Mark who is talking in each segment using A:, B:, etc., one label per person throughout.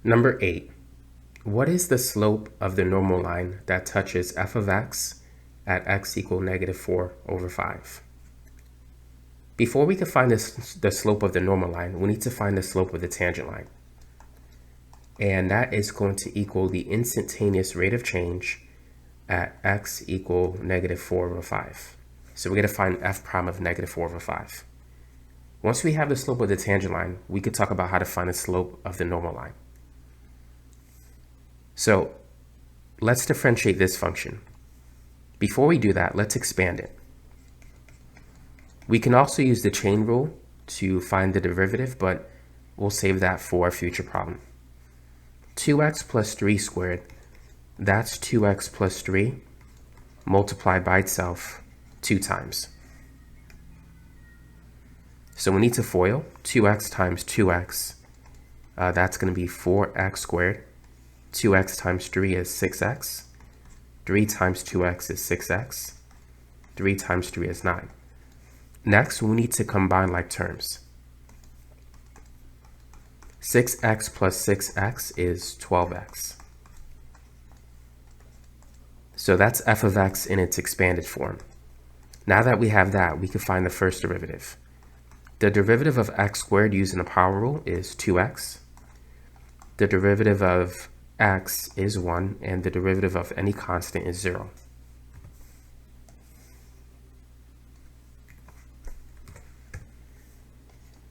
A: Number 8. What is the slope of the normal line that touches f of x at x equal negative 4 over 5? Before we can find the slope of the normal line, we need to find the slope of the tangent line. And that is going to equal the instantaneous rate of change at x equal negative 4 over 5. So we're going to find f prime of negative 4 over 5. Once we have the slope of the tangent line, we could talk about how to find the slope of the normal line. So let's differentiate this function. Before we do that, let's expand it. We can also use the chain rule to find the derivative, but we'll save that for a future problem. 2x plus 3 squared, that's 2x plus 3 multiplied by itself 2 times. So we need to FOIL 2x times 2x. That's going to be 4x squared. 2x times 3 is 6x. 3 times 2x is 6x. 3 times 3 is 9. Next, we need to combine like terms. 6x plus 6x is 12x. So that's f of x in its expanded form. Now that we have that, we can find the first derivative. The derivative of x squared using the power rule is 2x. The derivative of x is 1, and the derivative of any constant is 0.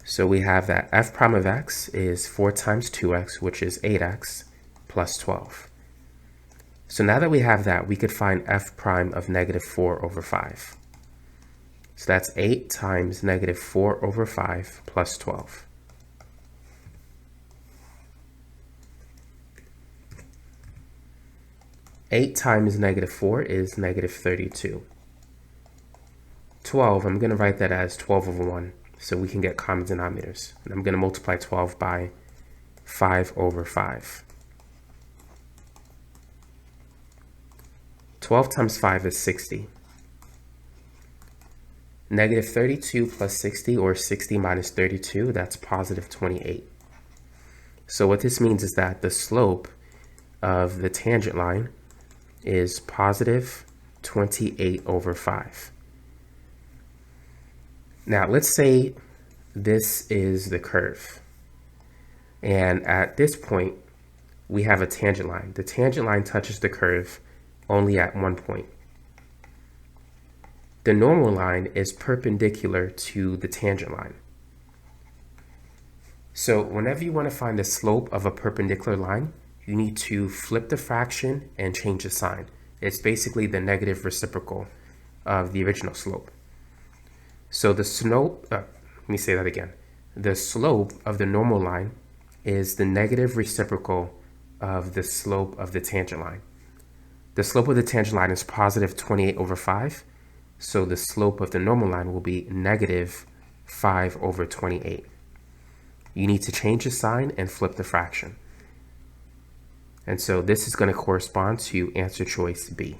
A: So we have that f prime of x is 4 times 2x, which is 8x, plus 12. So now that we have that, we could find f prime of negative 4 over 5. So that's 8 times negative 4 over 5 plus 12. Eight times negative 4 is negative 32. 12, I'm going to write that as 12 over 1, so we can get common denominators. And I'm going to multiply 12 by 5 over 5. 12 times 5 is 60. Negative 32 plus 60, or 60 minus 32, that's positive 28. So what this means is that the slope of the tangent line is positive 28 over 5. Now let's say this is the curve. And at this point, we have a tangent line. The tangent line touches the curve only at one point. The normal line is perpendicular to the tangent line. So whenever you want to find the slope of a perpendicular line, you need to flip the fraction and change the sign. It's basically the negative reciprocal of the original slope. So the slope, let me say that again. The slope of the normal line is the negative reciprocal of the slope of the tangent line. The slope of the tangent line is positive 28 over 5. So the slope of the normal line will be negative 5 over 28. You need to change the sign and flip the fraction. And so this is going to correspond to answer choice B.